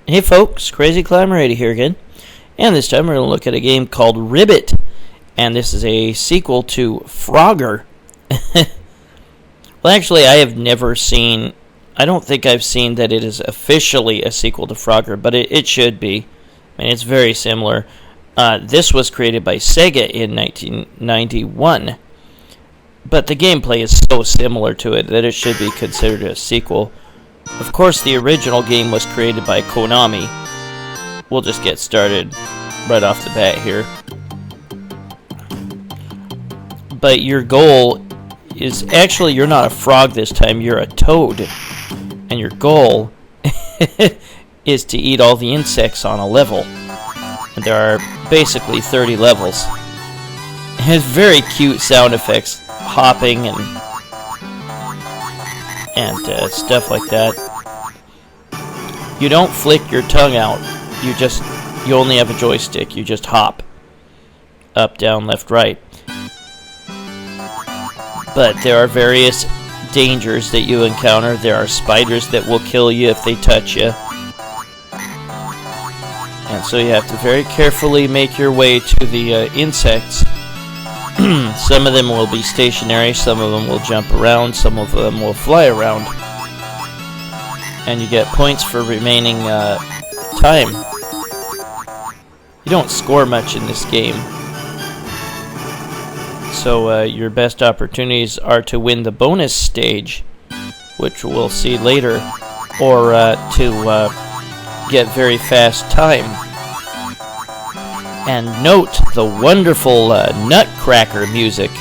Hey folks, Crazy Climber 80 here again, and this time we're going to look at a game called Ribbit, and this is a sequel to Frogger. Well, actually, I don't think I've seen that it is officially a sequel to Frogger, but it should be. I mean, it's very similar. This was created by Sega in 1991, but the gameplay is so similar to it that it should be considered a sequel. Of course, the original game was created by Konami. We'll just get started right off the bat here. But your goal is... Actually, you're not a frog this time, you're a toad. And your goal is to eat all the insects on a level. And there are basically 30 levels. It has very cute sound effects, hopping and stuff like that. You don't flick your tongue out. You only have a joystick. You just hop. Up, down, left, right. But there are various dangers that you encounter. There are spiders that will kill you if they touch you. And so you have to very carefully make your way to the insects. Some of them will be stationary, some of them will jump around, some of them will fly around. And you get points for remaining time. You don't score much in this game. So your best opportunities are to win the bonus stage, which we'll see later, or to get very fast time. And note the wonderful Nutcracker music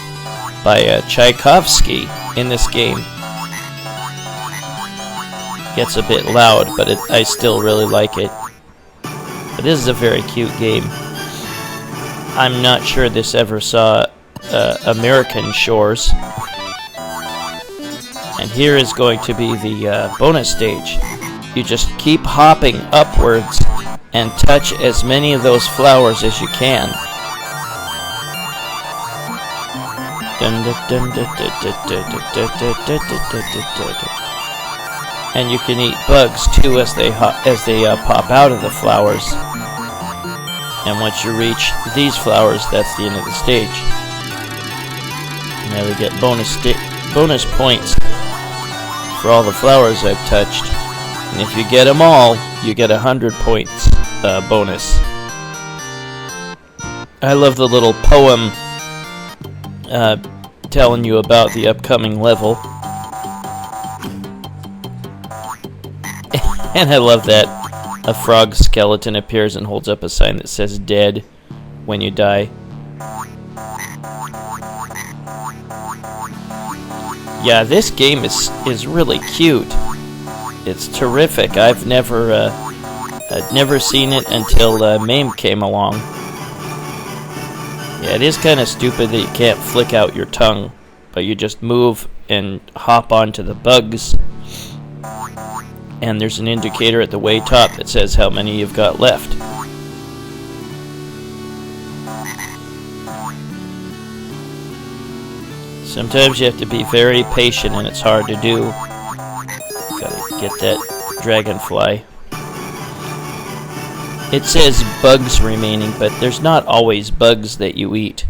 by Tchaikovsky in this game. Gets a bit loud, but I still really like it. But this is a very cute game. I'm not sure this ever saw American shores. And here is going to be the bonus stage. You just keep hopping upwards and touch as many of those flowers as you can. And you can eat bugs too as they pop out of the flowers. And once you reach these flowers, that's the end of the stage. Now we get bonus points for all the flowers I've touched. And if you get them all, you get 100 points bonus. I love the little poem telling you about the upcoming level. And I love that a frog skeleton appears and holds up a sign that says dead when you die. Yeah, this game is really cute. It's terrific. I'd never seen it until MAME came along. Yeah, it is kind of stupid that you can't flick out your tongue, but you just move and hop onto the bugs. And there's an indicator at the way top that says how many you've got left. Sometimes you have to be very patient and it's hard to do. Gotta get that dragonfly. It says bugs remaining, but there's not always bugs that you eat.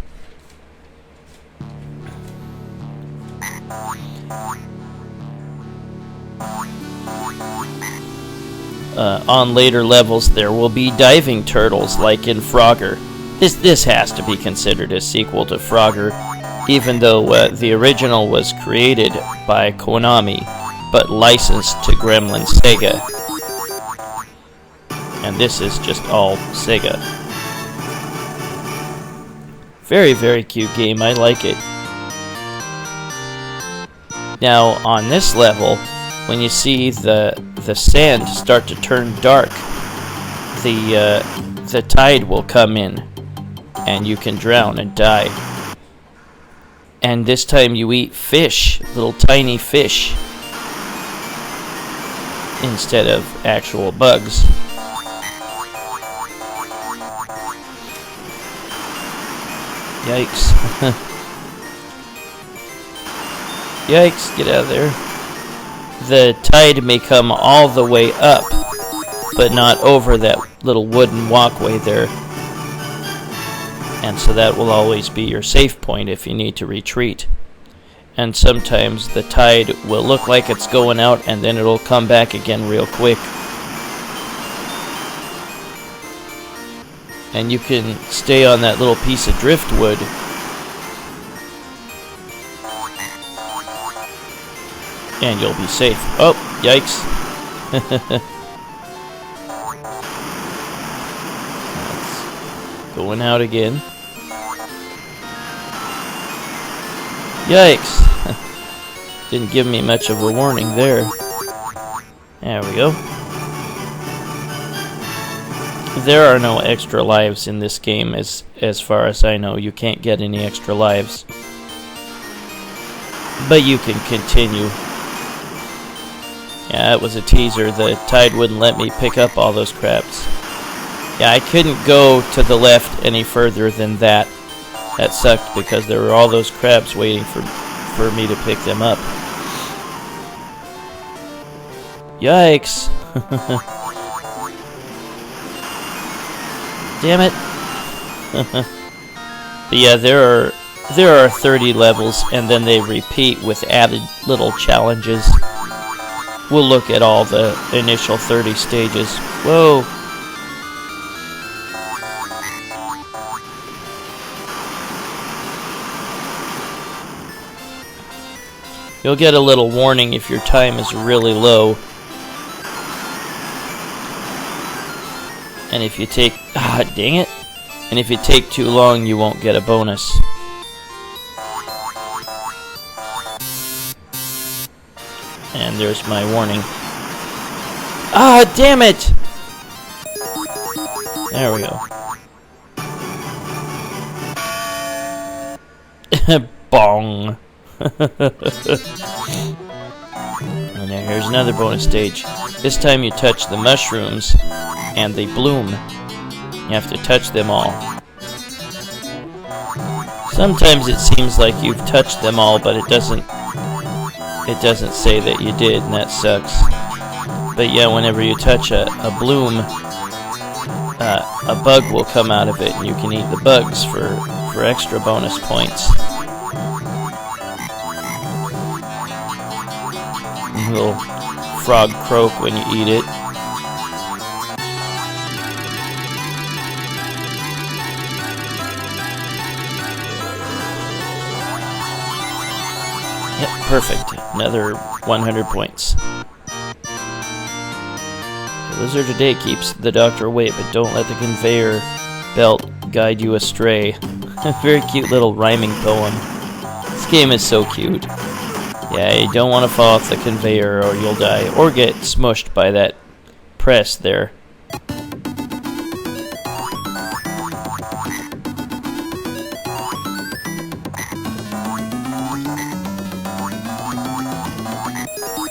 On later levels, there will be diving turtles, like in Frogger. This has to be considered a sequel to Frogger, even though the original was created by Konami, but licensed to Gremlin Sega. And this is just all Sega. Very, very cute game. I like it. Now, on this level, when you see the sand start to turn dark, the tide will come in, and you can drown and die. And this time you eat fish, little tiny fish, instead of actual bugs. Yikes. Yikes, get out of there. The tide may come all the way up, but not over that little wooden walkway there. And so that will always be your safe point if you need to retreat. And sometimes the tide will look like it's going out and then it'll come back again real quick. And you can stay on that little piece of driftwood. And you'll be safe. Oh, yikes. That's going out again. Yikes. Didn't give me much of a warning there. There we go. There are no extra lives in this game as far as I know. You can't get any extra lives. But you can continue. Yeah, that was a teaser. The tide wouldn't let me pick up all those crabs. Yeah, I couldn't go to the left any further than that. That sucked because there were all those crabs waiting for me to pick them up. Yikes. Damn it. But yeah, there are 30 levels and then they repeat with added little challenges. We'll look at all the initial 30 stages. Whoa. You'll get a little warning if your time is really low. And if you take... Ah, dang it. And if you take too long, you won't get a bonus. And there's my warning. Ah, damn it! There we go. Bong. And here's another bonus stage. This time you touch the mushrooms and they bloom. You have to touch them all. Sometimes it seems like you've touched them all, but it doesn't say that you did, and that sucks. But yeah, whenever you touch a bloom, a bug will come out of it, and you can eat the bugs for extra bonus points. A little frog croak when you eat it. Yep, perfect. Another 100 points. The lizard today keeps the doctor away, but don't let the conveyor belt guide you astray. Very cute little rhyming poem. This game is so cute. Yeah, you don't want to fall off the conveyor or you'll die, or get smushed by that press there.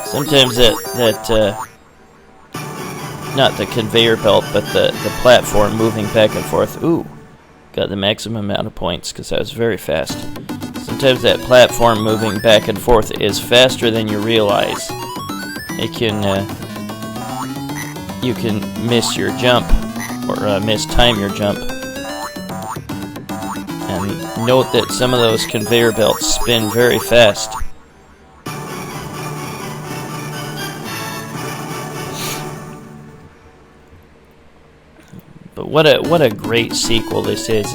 Sometimes not the conveyor belt, but the platform moving back and forth. Ooh, got the maximum amount of points because I was very fast. Sometimes that platform moving back and forth is faster than you realize. It can, you can miss your jump, or mistime your jump. And note that some of those conveyor belts spin very fast. But what a great sequel this is.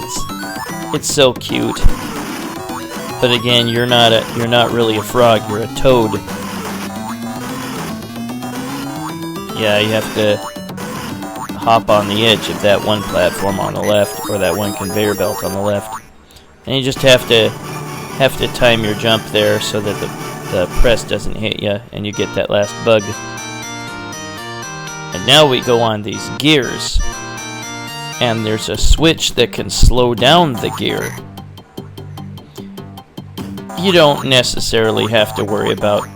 It's so cute. But again, you're not really a frog, you're a toad. Yeah, you have to hop on the edge of that one platform on the left, or that one conveyor belt on the left. And you just have to time your jump there so that the press doesn't hit you and you get that last bug. And now we go on these gears. And there's a switch that can slow down the gear. You don't necessarily have to worry about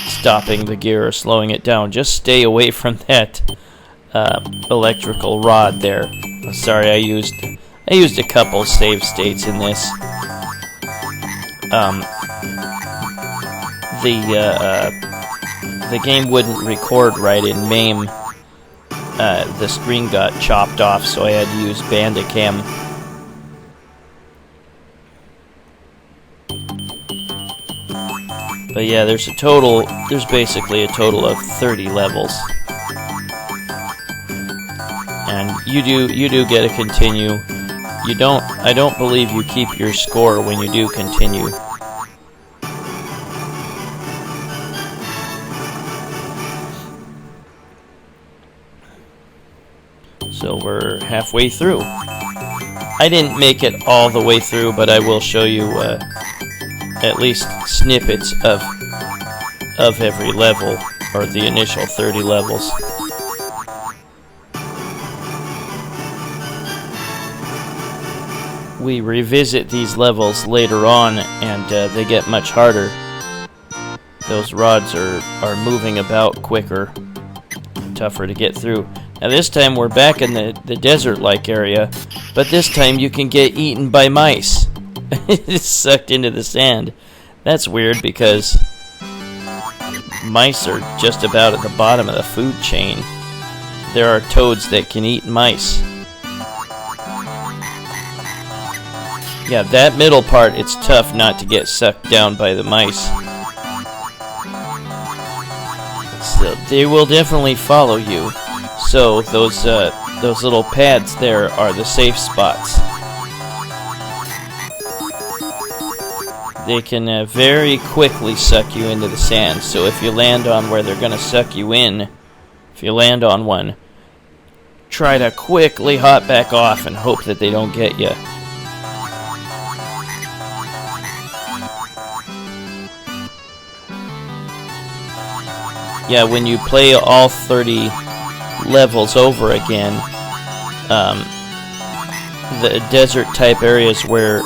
stopping the gear or slowing it down. Just stay away from that electrical rod there. Sorry, I used a couple save states in this. The game wouldn't record right in MAME the screen got chopped off, so I had to use Bandicam. But yeah, there's basically a total of 30 levels. And you do get to continue. I don't believe you keep your score when you do continue. So we're halfway through. I didn't make it all the way through, but I will show you at least snippets of every level, or the initial 30 levels. We revisit these levels later on, and they get much harder. Those rods are moving about quicker, tougher to get through. Now this time we're back in the desert-like area, but this time you can get eaten by mice. It's sucked into the sand. That's weird because mice are just about at the bottom of the food chain. There are toads that can eat mice. Yeah, that middle part, it's tough not to get sucked down by the mice. So they will definitely follow you. So those little pads there are the safe spots. They can very quickly suck you into the sand. So if you land on where they're going to suck you in, if you land on one, try to quickly hop back off and hope that they don't get you. Yeah, when you play all 30 levels over again, the desert type areas where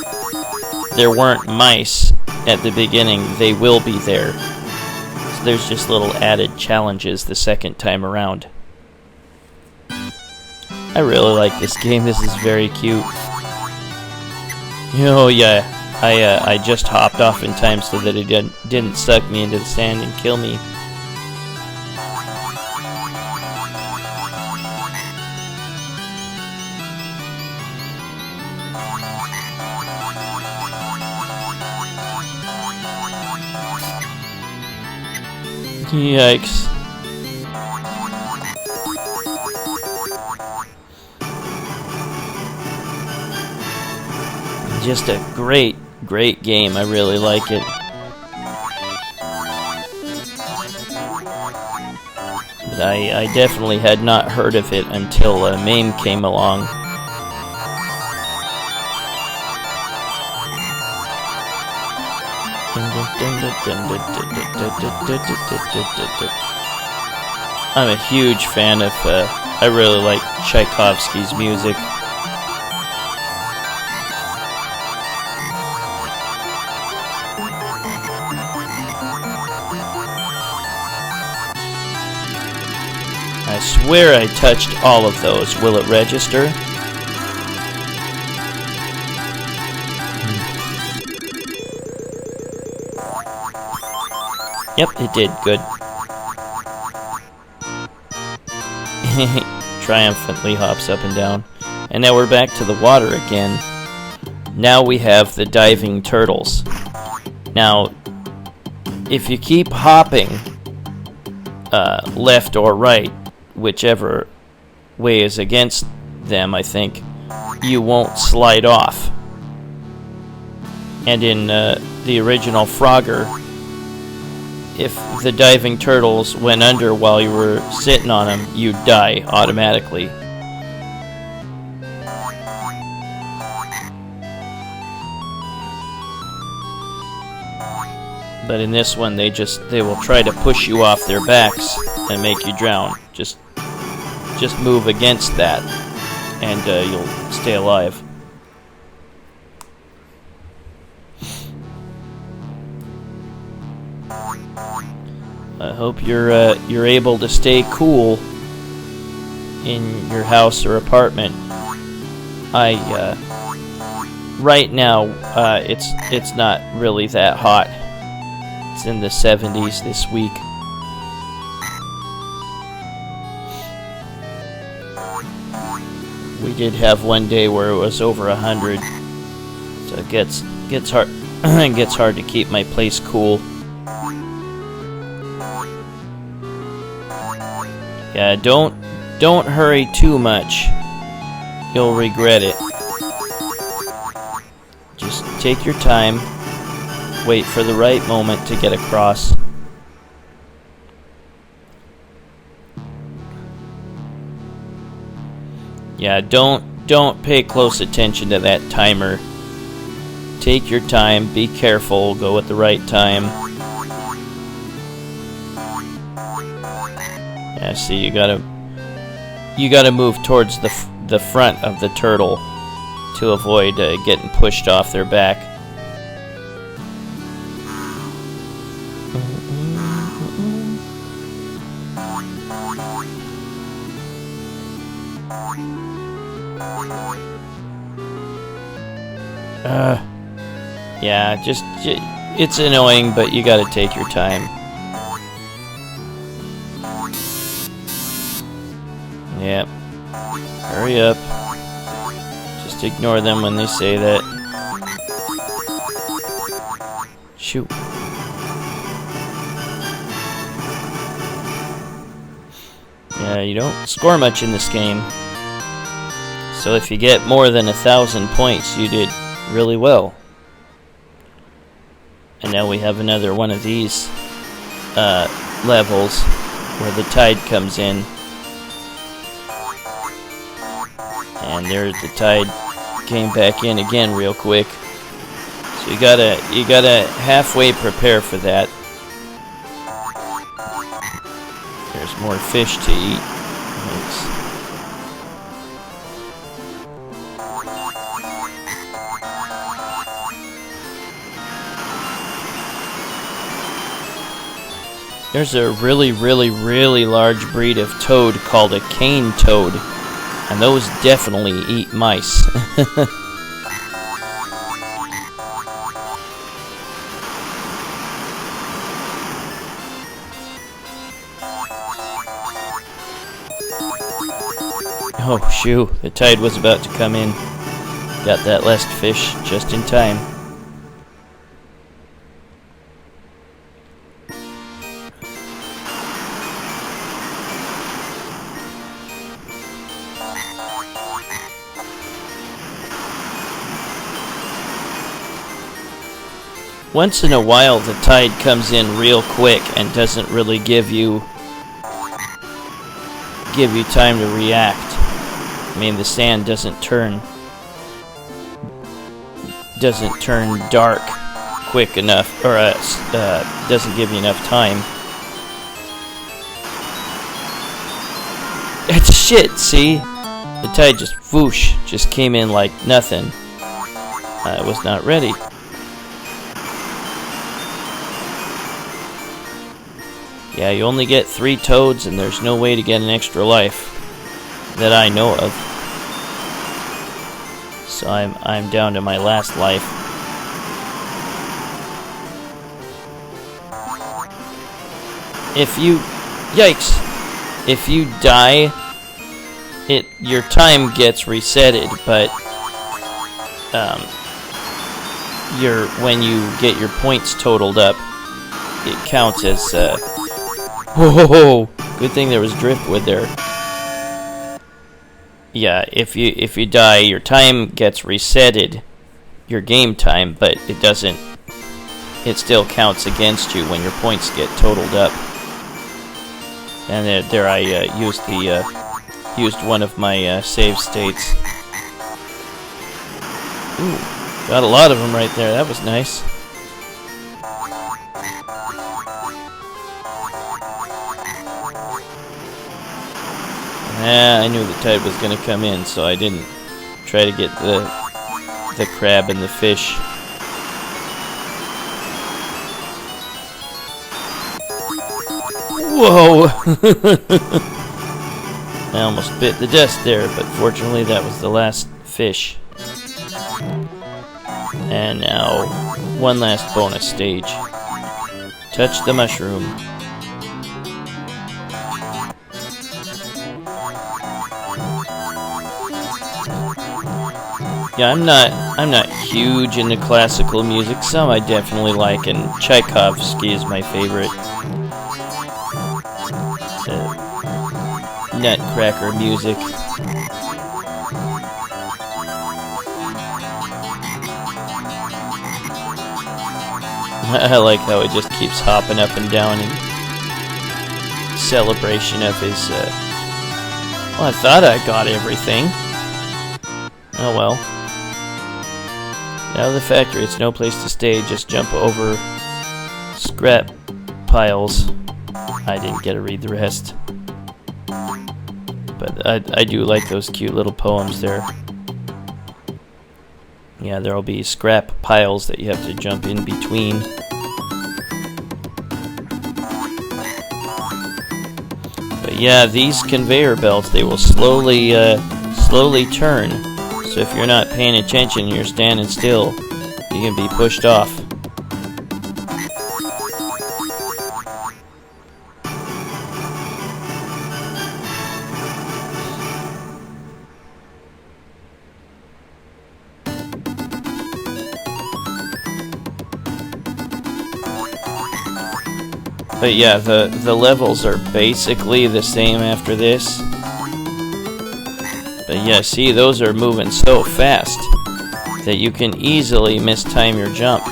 there weren't mice at the beginning, they will be there. So there's just little added challenges the second time around. I really like this game. This is very cute. Oh yeah, I just hopped off in time so that it didn't suck me into the sand and kill me. Yikes. Just a great game. I really like it. But I definitely had not heard of it until MAME came along. I'm a huge fan of, I really like Tchaikovsky's music. I swear I touched all of those. Will it register? Yep, it did. Good. Triumphantly hops up and down. And now we're back to the water again. Now we have the diving turtles. Now, if you keep hopping left or right, whichever way is against them, I think, you won't slide off. And in the original Frogger, if the diving turtles went under while you were sitting on them, you'd die automatically. But in this one, they will try to push you off their backs and make you drown. Just move against that, and you'll stay alive. I hope you're able to stay cool in your house or apartment. Right now it's not really that hot. It's in the 70s this week. We did have one day where it was over 100, so it gets hard. It gets hard to keep my place cool. Yeah, don't hurry too much. You'll regret it. Just take your time. Wait for the right moment to get across. Yeah, don't pay close attention to that timer. Take your time, be careful, go at the right time. Yeah, see, you gotta move towards the front of the turtle to avoid getting pushed off their back. Yeah, it's annoying, but you gotta take your time. Yep. Hurry up. Just ignore them when they say that. Shoot. Yeah, you don't score much in this game. So if you get more than 1,000 points, you did really well. And now we have another one of these levels where the tide comes in. And there's the tide came back in again real quick. So you gotta halfway prepare for that. There's more fish to eat. Thanks. There's a really large breed of toad called a cane toad, and those definitely eat mice. Oh shoo, the tide was about to come in. Got that last fish just in time. Once in a while, the tide comes in real quick and doesn't really give you time to react. I mean, the sand doesn't turn dark quick enough, or doesn't give you enough time. It's shit. See, the tide just whoosh, just came in like nothing. I was not ready. Yeah, you only get 3 toads, and there's no way to get an extra life that I know of. So I'm down to my last life. If you die, your time gets resetted, but when you get your points totaled up, it counts as whoa! Good thing there was driftwood there. Yeah, if you die, your time gets resetted, your game time, but it doesn't. It still counts against you when your points get totaled up. And there I used one of my save states. Ooh, got a lot of them right there. That was nice. I knew the tide was going to come in, so I didn't try to get the crab and the fish. Whoa! I almost bit the dust there, but fortunately that was the last fish. And now, one last bonus stage. Touch the mushroom. Yeah, I'm not huge into classical music. Some I definitely like, and Tchaikovsky is my favorite. Nutcracker music. I like how it just keeps hopping up and down in celebration of his, well, I thought I got everything. Oh well. Now the factory, it's no place to stay, just jump over scrap piles. I didn't get to read the rest. But I do like those cute little poems there. Yeah, there'll be scrap piles that you have to jump in between. But yeah, these conveyor belts, they will slowly turn. So if you're not paying attention and you're standing still, you can be pushed off. But yeah, the levels are basically the same after this. But yeah, see, those are moving so fast that you can easily mistime your jump.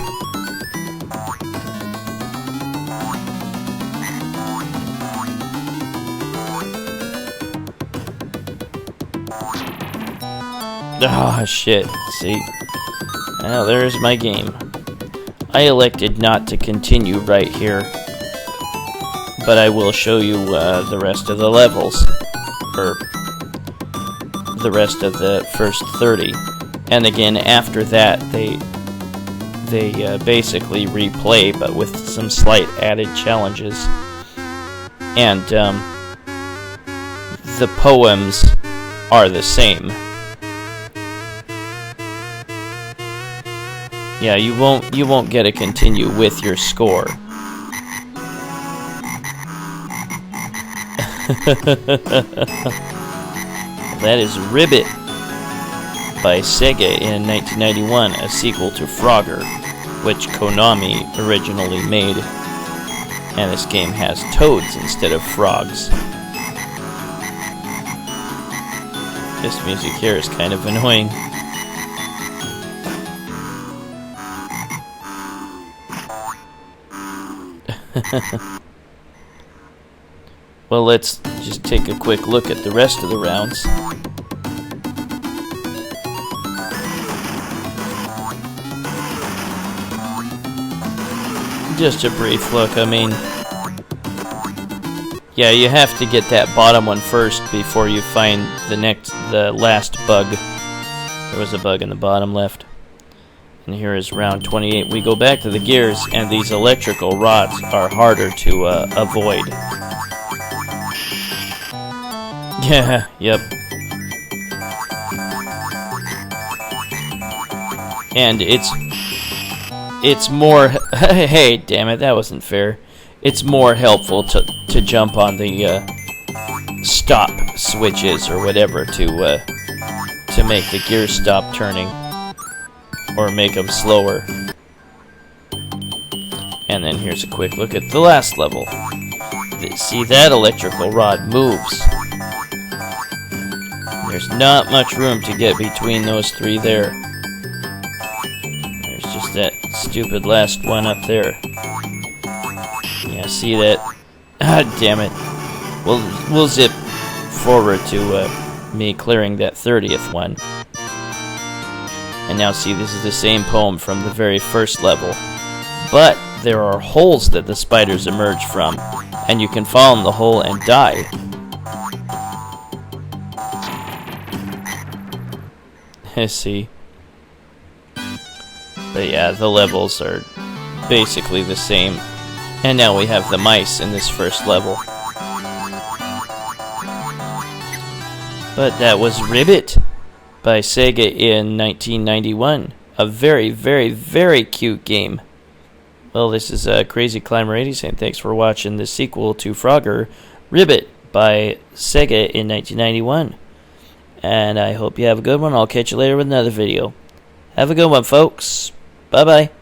Ah, shit. See? Well, there's my game. I elected not to continue right here, but I will show you the rest of the levels, or the rest of the first 30. And again, after that, they basically replay, but with some slight added challenges. And the poems are the same. Yeah, you won't get to continue with your score. That is Ribbit by Sega in 1991, a sequel to Frogger, which Konami originally made. And this game has toads instead of frogs. This music here is kind of annoying. Well, let's just take a quick look at the rest of the rounds. Just a brief look, I mean, yeah, you have to get that bottom one first before you find the last bug. There was a bug in the bottom left. And here is round 28. We go back to the gears, and these electrical rods are harder to avoid. Yeah, yep. And it's more... Hey, damn it, that wasn't fair. It's more helpful to jump on the stop switches or whatever to make the gears stop turning. Or make them slower. And then here's a quick look at the last level. See, that electrical rod moves. There's not much room to get between those three there. There's just that stupid last one up there. Yeah, see that? Ah, damn it. We'll zip forward to me clearing that 30th one. And now see, this is the same poem from the very first level. But there are holes that the spiders emerge from, and you can fall in the hole and die. See? But yeah, the levels are basically the same. And now we have the mice in this first level. But that was Ribbit by Sega in 1991. A very, very, very cute game. Well, this is Crazy Climber 80 saying thanks for watching the sequel to Frogger, Ribbit by Sega in 1991. And I hope you have a good one. I'll catch you later with another video. Have a good one, folks. Bye-bye.